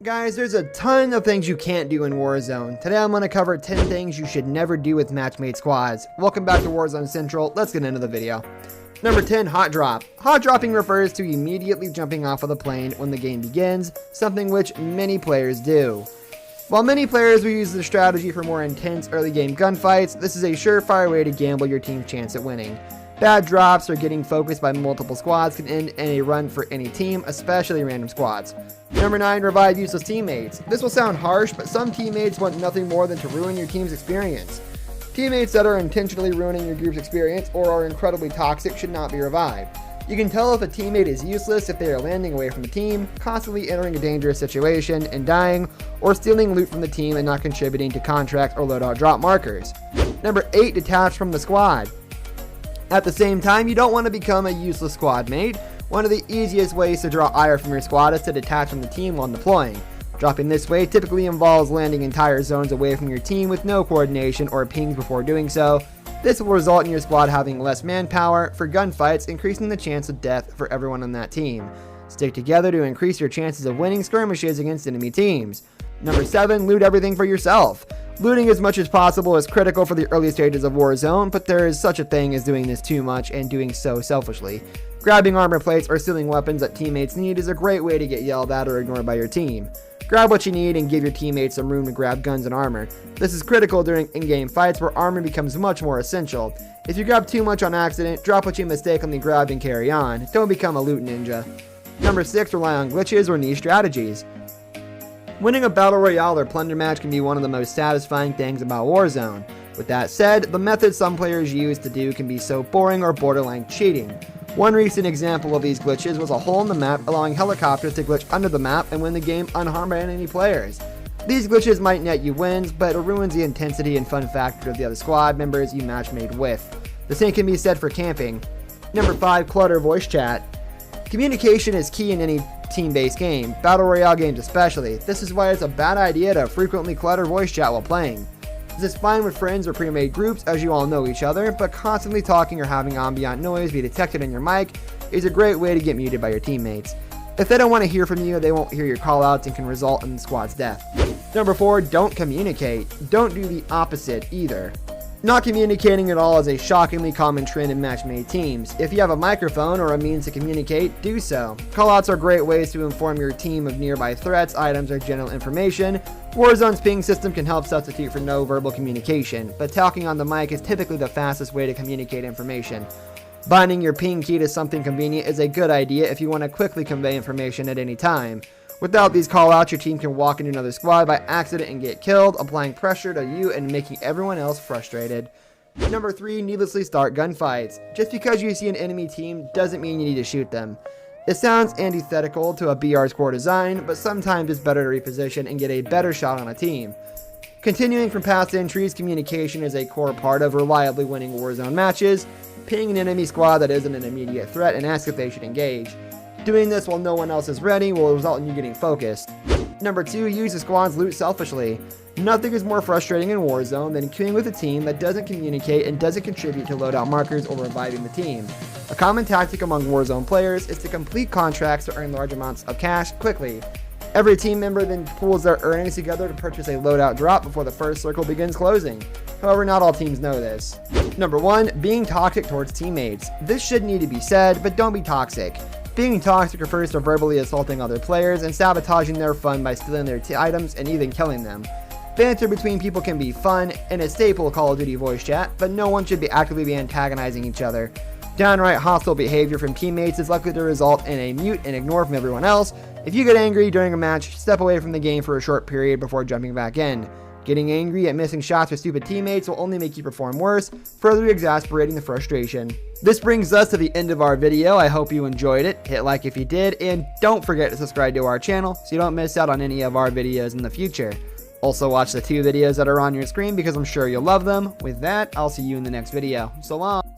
Guys, there's a ton of things you can't do in Warzone. Today I'm going to cover 10 things you should never do with matchmade squads. Welcome back to Warzone Central. Let's get into the video. Number 10, hot drop. Hot dropping refers to immediately jumping off of the plane when the game begins, something which many players do. While many players will use this strategy for more intense early game gunfights, this is a surefire way to gamble your team's chance at winning. Bad drops or getting focused by multiple squads can end in a run for any team, especially random squads. Number 9, revive useless teammates. This will sound harsh, but some teammates want nothing more than to ruin your team's experience. Teammates that are intentionally ruining your group's experience or are incredibly toxic should not be revived. You can tell if a teammate is useless if they are landing away from the team, constantly entering a dangerous situation and dying, or stealing loot from the team and not contributing to contract or loadout drop markers. Number 8, detach from the squad. At the same time, you don't want to become a useless squad mate. One of the easiest ways to draw ire from your squad is to detach from the team while deploying. Dropping this way typically involves landing entire zones away from your team with no coordination or pings before doing so. This will result in your squad having less manpower for gunfights, increasing the chance of death for everyone on that team. Stick together to increase your chances of winning skirmishes against enemy teams. Number 7, loot everything for yourself. Looting as much as possible is critical for the early stages of Warzone, but there is such a thing as doing this too much and doing so selfishly. Grabbing armor plates or stealing weapons that teammates need is a great way to get yelled at or ignored by your team. Grab what you need and give your teammates some room to grab guns and armor. This is critical during in-game fights where armor becomes much more essential. If you grab too much on accident, drop what you mistakenly grabbed and carry on. Don't become a loot ninja. Number 6, rely on glitches or niche strategies. Winning a battle royale or plunder match can be one of the most satisfying things about Warzone. With that said, the methods some players use to do can be so boring or borderline cheating. One recent example of these glitches was a hole in the map allowing helicopters to glitch under the map and win the game unharmed by enemy players. These glitches might net you wins, but it ruins the intensity and fun factor of the other squad members you matchmade with. The same can be said for camping. Number 5, clutter voice chat. Communication is key in any team-based game, battle royale games especially. This is why it's a bad idea to frequently clutter voice chat while playing. This is fine with friends or pre-made groups as you all know each other, but constantly talking or having ambient noise be detected in your mic is a great way to get muted by your teammates. If they don't want to hear from you, they won't hear your callouts and can result in the squad's death. Number 4, don't communicate. Don't do the opposite either. Not communicating at all is a shockingly common trend in matchmade teams. If you have a microphone or a means to communicate, do so. Callouts are great ways to inform your team of nearby threats, items, or general information. Warzone's ping system can help substitute for no verbal communication, but talking on the mic is typically the fastest way to communicate information. Binding your ping key to something convenient is a good idea if you want to quickly convey information at any time. Without these callouts, your team can walk into another squad by accident and get killed, applying pressure to you and making everyone else frustrated. Number 3, needlessly start gunfights. Just because you see an enemy team doesn't mean you need to shoot them. It sounds antithetical to a BR score design, but sometimes it's better to reposition and get a better shot on a team. Continuing from past entries, communication is a core part of reliably winning Warzone matches. Ping an enemy squad that isn't an immediate threat and ask if they should engage. Doing this while no one else is ready will result in you getting focused. Number 2, use the squad's loot selfishly. Nothing is more frustrating in Warzone than queuing with a team that doesn't communicate and doesn't contribute to loadout markers or reviving the team. A common tactic among Warzone players is to complete contracts to earn large amounts of cash quickly. Every team member then pools their earnings together to purchase a loadout drop before the first circle begins closing. However, not all teams know this. Number 1, being toxic towards teammates. This shouldn't need to be said, but don't be toxic. Being toxic refers to verbally assaulting other players and sabotaging their fun by stealing their items and even killing them. Banter between people can be fun and a staple of Call of Duty voice chat, but no one should actively be antagonizing each other. Downright hostile behavior from teammates is likely to result in a mute and ignore from everyone else. If you get angry during a match, step away from the game for a short period before jumping back in. Getting angry at missing shots with stupid teammates will only make you perform worse, further exasperating the frustration. This brings us to the end of our video. I hope you enjoyed it. Hit like if you did, and don't forget to subscribe to our channel so you don't miss out on any of our videos in the future. Also watch the 2 videos that are on your screen because I'm sure you'll love them. With that, I'll see you in the next video. So long!